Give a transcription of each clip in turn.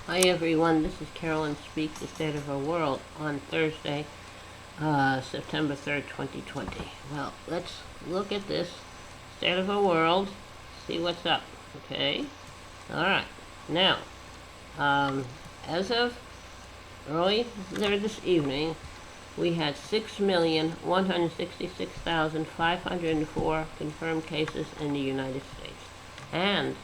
Hi everyone, this is Carolyn Speak, the State of Our World on Thursday, September 3rd, 2020. Well, let's look at this State of Our World, see what's up, okay? Alright, now, as of early there this evening, we had 6,166,504 confirmed cases in the United States. And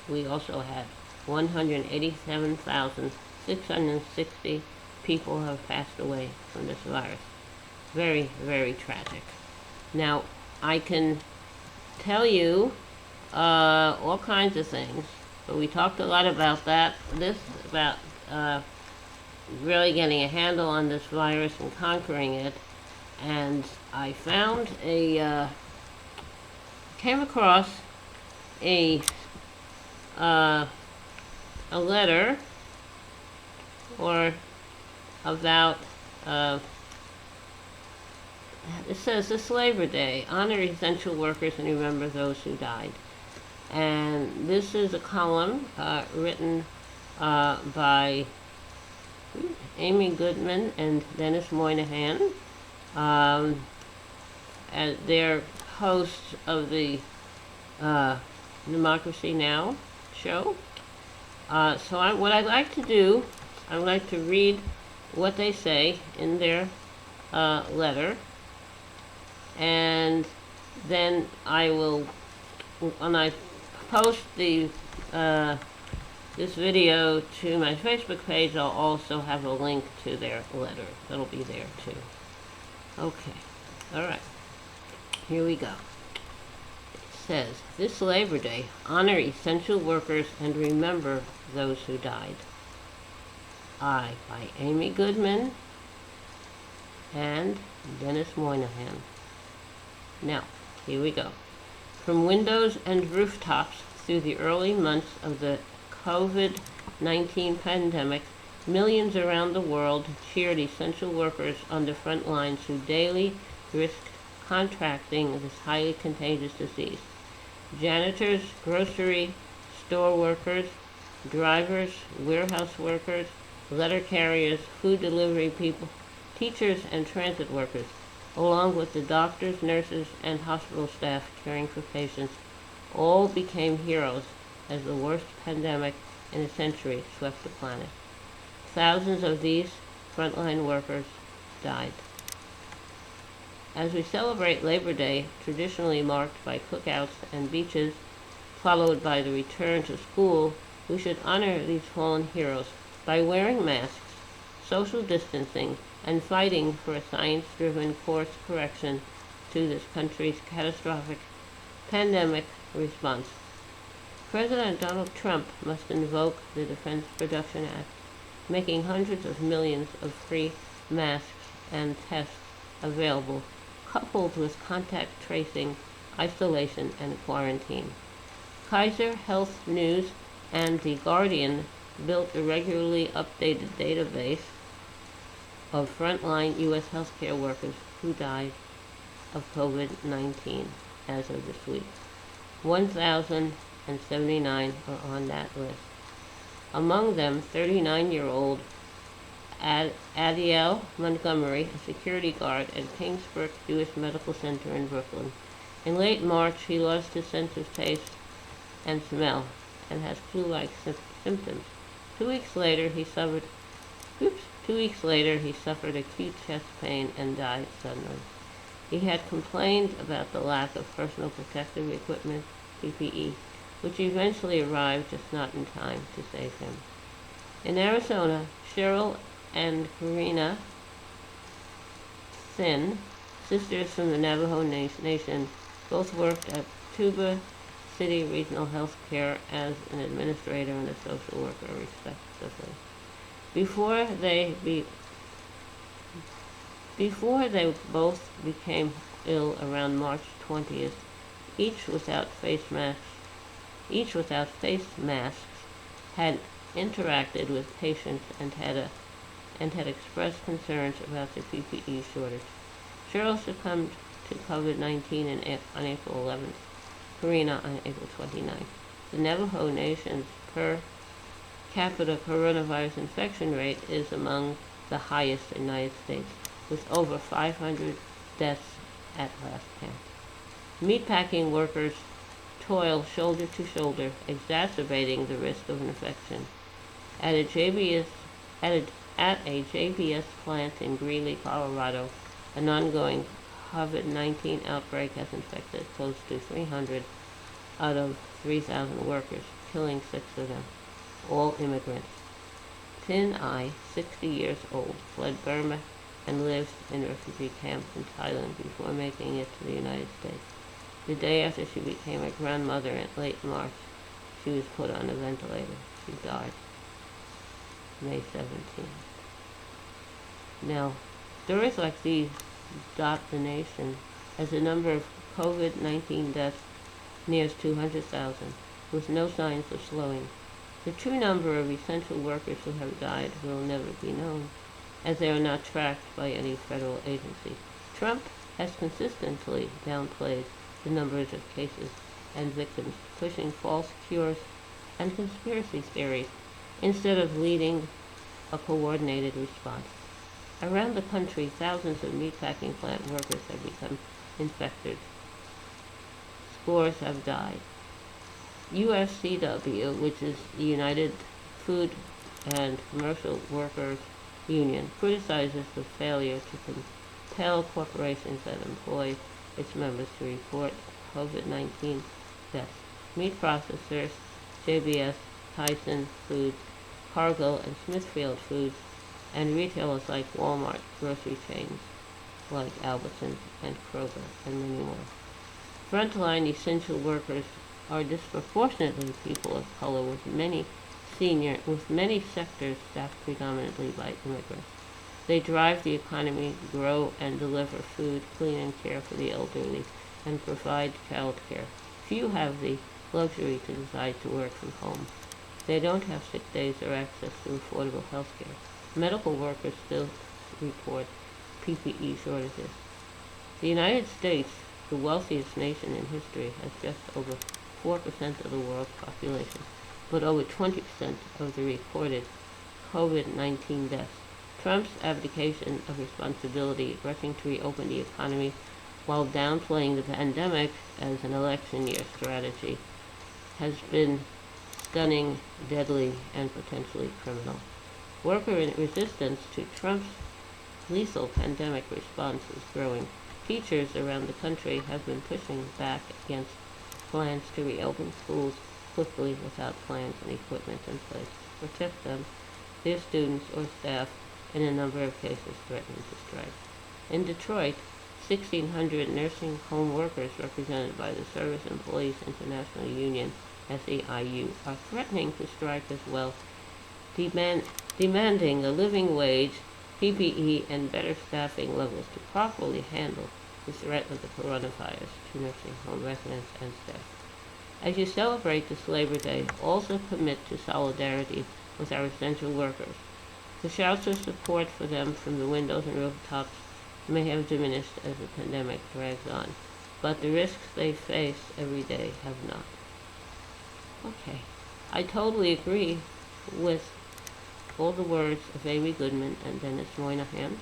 we also had 187,660 people have passed away from this virus. Very, very tragic. Now, I can tell you all kinds of things, but we talked a lot about about really getting a handle on this virus and conquering it. And I came across a a letter or about it says this Labor Day, honor essential workers and remember those who died. And this is a column written by Amy Goodman and Dennis Moynihan. As they're hosts of the Democracy Now! Show. What I'd like to do, I'd like to read what they say in their letter, and then I will, when I post this video to my Facebook page, I'll also have a link to their letter. That'll be there too. Okay, alright, here we go. Says, this Labor Day, honor essential workers and remember those who died. By Amy Goodman and Dennis Moynihan. Now, here we go. From windows and rooftops through the early months of the COVID-19 pandemic, millions around the world cheered essential workers on the front lines who daily risked contracting this highly contagious disease. Janitors, grocery store workers, drivers, warehouse workers, letter carriers, food delivery people, teachers, and transit workers, along with the doctors, nurses, and hospital staff caring for patients, all became heroes as the worst pandemic in a century swept the planet. Thousands of these frontline workers died. As we celebrate Labor Day, traditionally marked by cookouts and beaches, followed by the return to school, we should honor these fallen heroes by wearing masks, social distancing, and fighting for a science-driven course correction to this country's catastrophic pandemic response. President Donald Trump must invoke the Defense Production Act, making hundreds of millions of free masks and tests available, coupled with contact tracing, isolation, and quarantine. Kaiser Health News and The Guardian built a regularly updated database of frontline U.S. healthcare workers who died of COVID-19 as of this week. 1,079 are on that list. Among them, 39-year-old Adiel Montgomery, a security guard at Kingsbrook Jewish Medical Center in Brooklyn. In late March, he lost his sense of taste and smell and has flu-like symptoms. 2 weeks later, he suffered acute chest pain and died suddenly. He had complained about the lack of personal protective equipment, PPE, which eventually arrived just not in time to save him. In Arizona, Cheryl and Karina Thin, sisters from the Navajo Nation, both worked at Tuba City Regional Health Care as an administrator and a social worker, respectively. Before they both became ill around March 20th, each without face masks, had interacted with patients and had expressed concerns about the PPE shortage. Cheryl succumbed to COVID-19 on April 11th, Karina on April 29th. The Navajo Nation's per capita coronavirus infection rate is among the highest in the United States, with over 500 deaths at last count. Meatpacking workers toil shoulder to shoulder, exacerbating the risk of infection. At a JBS plant in Greeley, Colorado, an ongoing COVID-19 outbreak has infected close to 300 out of 3,000 workers, killing 6 of them, all immigrants. Tin Ai, 60 years old, fled Burma and lived in refugee camps in Thailand before making it to the United States. The day after she became a grandmother in late March, she was put on a ventilator. She died May 17. Now, stories like these dot the nation as the number of COVID-19 deaths nears 200,000, with no signs of slowing. The true number of essential workers who have died will never be known, as they are not tracked by any federal agency. Trump has consistently downplayed the numbers of cases and victims, pushing false cures and conspiracy theories instead of leading a coordinated response. Around the country, thousands of meatpacking plant workers have become infected. Scores have died. UFCW, which is the United Food and Commercial Workers Union, criticizes the failure to compel corporations that employ its members to report COVID-19 deaths. Meat processors, JBS, Tyson Foods, Cargill, and Smithfield Foods, and retailers like Walmart, grocery chains like Albertsons and Kroger, and many more. Frontline essential workers are disproportionately people of color, with many sectors staffed predominantly by immigrants. They drive the economy, grow and deliver food, clean and care for the elderly, and provide child care. Few have the luxury to decide to work from home. They don't have sick days or access to affordable health care. Medical workers still report PPE shortages. The United States, the wealthiest nation in history, has just over 4% of the world's population, but over 20% of the recorded COVID-19 deaths. Trump's abdication of responsibility, rushing to reopen the economy while downplaying the pandemic as an election year strategy, has been stunning, deadly, and potentially criminal. Worker resistance to Trump's lethal pandemic response is growing. Teachers around the country have been pushing back against plans to reopen schools quickly without plans and equipment in place to protect them, their students, or staff, in a number of cases threatening to strike. In Detroit, 1,600 nursing home workers represented by the Service Employees International Union, SEIU, are threatening to strike as well, demanding a living wage, PPE, and better staffing levels to properly handle the threat of the coronavirus to nursing home residents and staff. As you celebrate this Labor Day, also commit to solidarity with our essential workers. The shouts of support for them from the windows and rooftops may have diminished as the pandemic drags on, but the risks they face every day have not. Okay, I totally agree with all the words of Amy Goodman and Dennis Moynihan.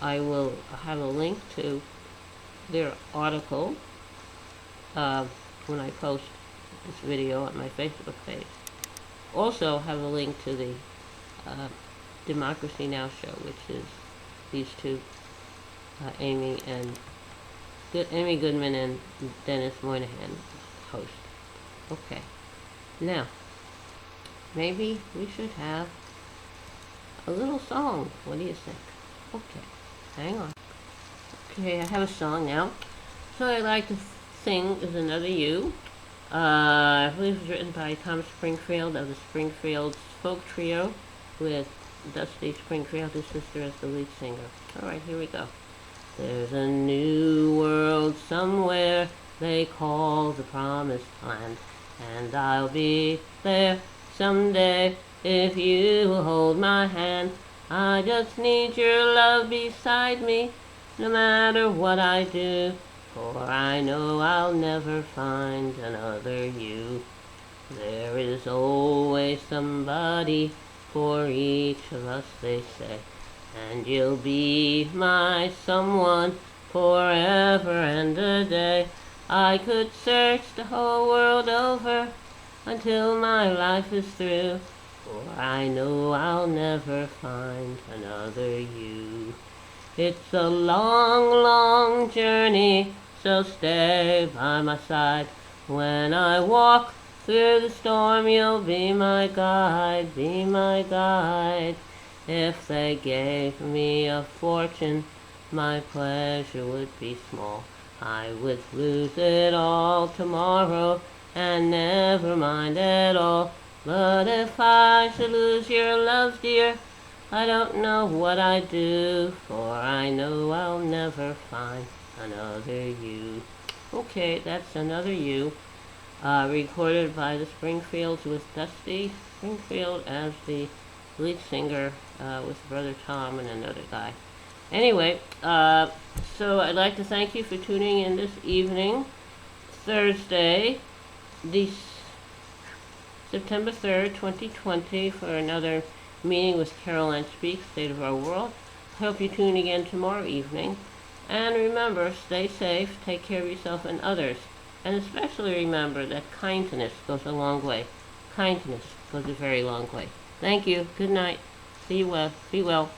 I will have a link to their article when I post this video on my Facebook page. Also have a link to the Democracy Now! Show, which is these two, Amy Goodman and Dennis Moynihan host. Okay, now maybe we should have a little song. What do you think? Okay, hang on. Okay, I have a song now. So I like to sing is Another You. I believe it was written by Tom Springfield of the Springfield Folk Trio, with Dusty Springfield, his sister, as the lead singer. Alright, here we go. There's a new world somewhere they call the Promised Land, and I'll be there someday if you will hold my hand. I just need your love beside me, no matter what I do, for I know I'll never find another you. There is always somebody for each of us, they say, and you'll be my someone forever and a day. I could search the whole world over until my life is through, for I know I'll never find another you. It's a long, long journey, so stay by my side. When I walk through the storm, you'll be my guide, be my guide. If they gave me a fortune, my pleasure would be small. I would lose it all tomorrow and never mind at all. But if I should lose your love, dear, I don't know what I'd do, for I know I'll never find another you. Okay, that's Another You, recorded by the Springfields with Dusty Springfield as the lead singer, with Brother Tom and another guy. Anyway, so I'd like to thank you for tuning in this evening, Thursday, September 3rd, 2020, for another meeting with Carol Ann Speaks, State of Our World. I hope you tune again tomorrow evening. And remember, stay safe, take care of yourself and others. And especially remember that kindness goes a long way. Kindness goes a very long way. Thank you. Good night. See you well. Be well.